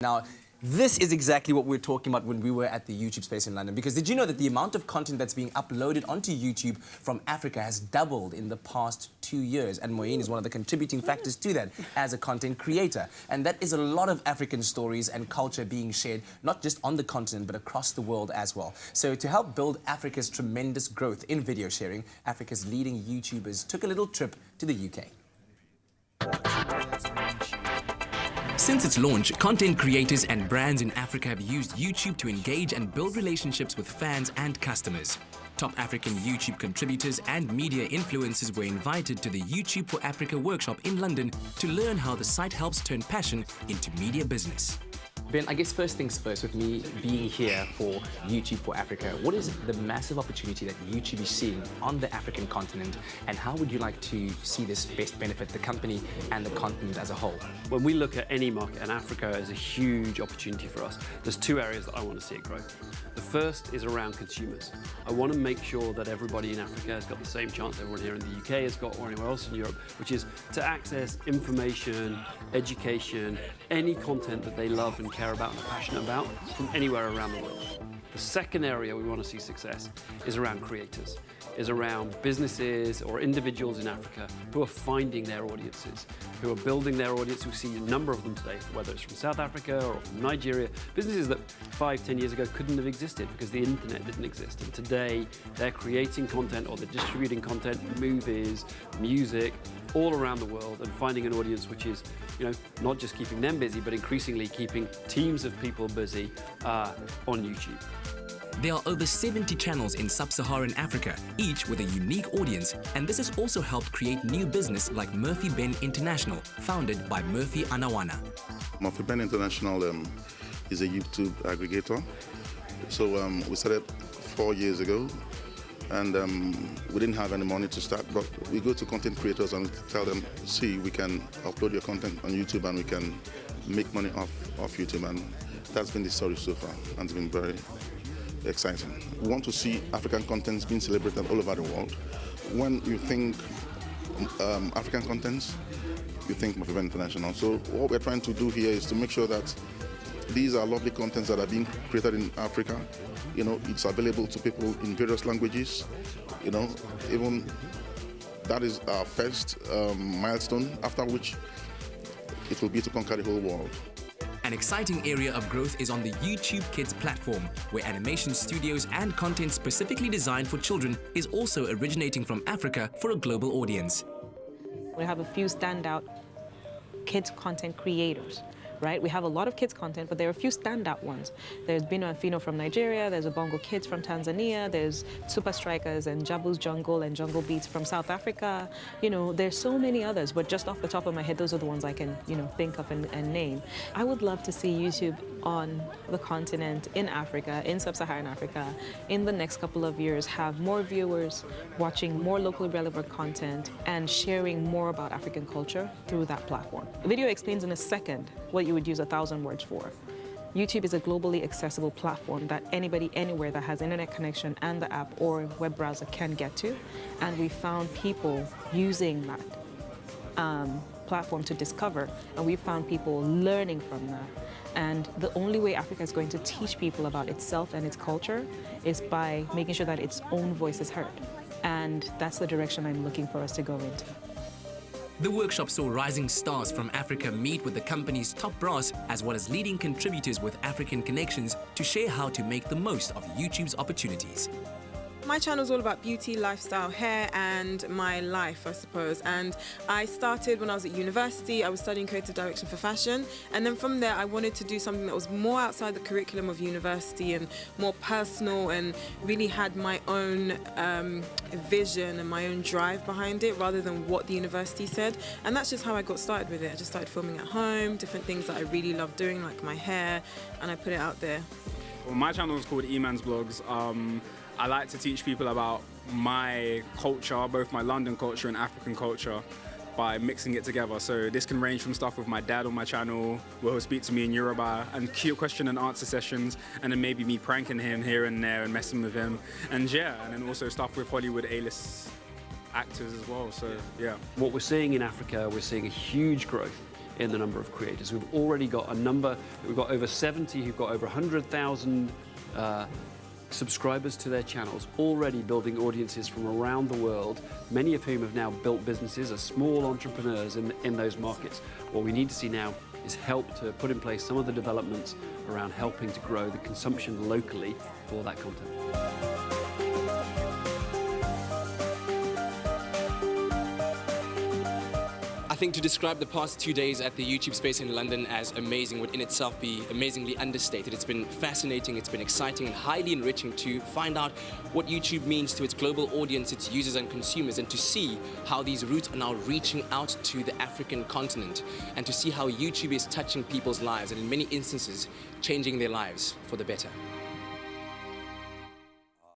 Now, this is exactly what we were talking about when we were at the YouTube space in London, because did you know that the amount of content that's being uploaded onto YouTube from Africa has doubled in the past 2 years, and Moyeen is one of the contributing factors to that as a content creator. And that is a lot of African stories and culture being shared, not just on the continent, but across the world as well. So to help build Africa's tremendous growth in video sharing, Africa's leading YouTubers took a little trip to the UK. Since its launch, content creators and brands in Africa have used YouTube to engage and build relationships with fans and customers. Top African YouTube contributors and media influencers were invited to the YouTube for Africa workshop in London to learn how the site helps turn passion into media business. Ben, I guess first things first, with me being here for YouTube for Africa, what is the massive opportunity that YouTube is seeing on the African continent, and how would you like to see this best benefit the company and the continent as a whole? When we look at any market, and Africa is a huge opportunity for us, there's two areas that I want to see it grow. The first is around consumers. I want to make sure that everybody in Africa has got the same chance everyone here in the UK has got, or anywhere else in Europe, which is to access information, education, any content that they love and care about and are passionate about from anywhere around the world. The second area we want to see success is around creators, is around businesses or individuals in Africa who are finding their audiences, who are building their audience. We see a number of them today, whether it's from South Africa or from Nigeria, businesses that 5-10 years ago couldn't have existed because the internet didn't exist. And today they're creating content or they're distributing content, movies, music, all around the world, and finding an audience which is, not just keeping them busy, but increasingly keeping teams of people busy on YouTube. There are over 70 channels in sub-Saharan Africa, each with a unique audience, and this has also helped create new business like Murphy Ben International, founded by Murphy Anawana. Murphy Ben International is a YouTube aggregator. So we started 4 years ago, and we didn't have any money to start, but we go to content creators and tell them, see, we can upload your content on YouTube and we can make money off YouTube, and that's been the story so far, and it's been very exciting. We want to see African contents being celebrated all over the world. When you think African contents, you think Murphy Ben International. So what we're trying to do here is to make sure that these are lovely contents that are being created in Africa. It's available to people in various languages. Even that is our first milestone, after which it will be to conquer the whole world. An exciting area of growth is on the YouTube Kids platform, where animation studios and content specifically designed for children is also originating from Africa for a global audience. We have a few standout kids content creators. Right? We have a lot of kids content, but there are a few standout ones. There's Bino and Fino from Nigeria, there's Bongo Kids from Tanzania, there's Super Strikers and Jabu's Jungle and Jungle Beats from South Africa. There's so many others, but just off the top of my head, those are the ones I can, think of and name. I would love to see YouTube on the continent, in Africa, in sub-Saharan Africa, in the next couple of years, have more viewers watching more locally relevant content and sharing more about African culture through that platform. The video explains in a second what you would use 1,000 words for. YouTube is a globally accessible platform that anybody anywhere that has internet connection and the app or web browser can get to, and we found people using that platform to discover, and we found people learning from that. And the only way Africa is going to teach people about itself and its culture is by making sure that its own voice is heard. And that's the direction I'm looking for us to go into. The workshop saw rising stars from Africa meet with the company's top brass, as well as leading contributors with African connections, to share how to make the most of YouTube's opportunities. My channel is all about beauty, lifestyle, hair, and my life, I suppose. And I started when I was at university. I was studying creative direction for fashion. And then from there, I wanted to do something that was more outside the curriculum of university and more personal, and really had my own vision and my own drive behind it, rather than what the university said. And that's just how I got started with it. I just started filming at home, different things that I really love doing, like my hair, and I put it out there. Well, my channel is called E-Man's Blogs. I like to teach people about my culture, both my London culture and African culture, by mixing it together. So this can range from stuff with my dad on my channel, where he'll speak to me in Yoruba, and cute question and answer sessions, and then maybe me pranking him here and there and messing with him. And then also stuff with Hollywood A-list actors as well, so yeah. What we're seeing in Africa, we're seeing a huge growth in the number of creators. We've already got a number, we've got over 70 who've got over 100,000 subscribers to their channels, already building audiences from around the world, many of whom have now built businesses as small entrepreneurs in those markets. What we need to see now is help to put in place some of the developments around helping to grow the consumption locally for that content. I think to describe the past 2 days at the YouTube space in London as amazing would in itself be amazingly understated. It's been fascinating, it's been exciting and highly enriching to find out what YouTube means to its global audience, its users and consumers, and to see how these roots are now reaching out to the African continent, and to see how YouTube is touching people's lives and in many instances changing their lives for the better.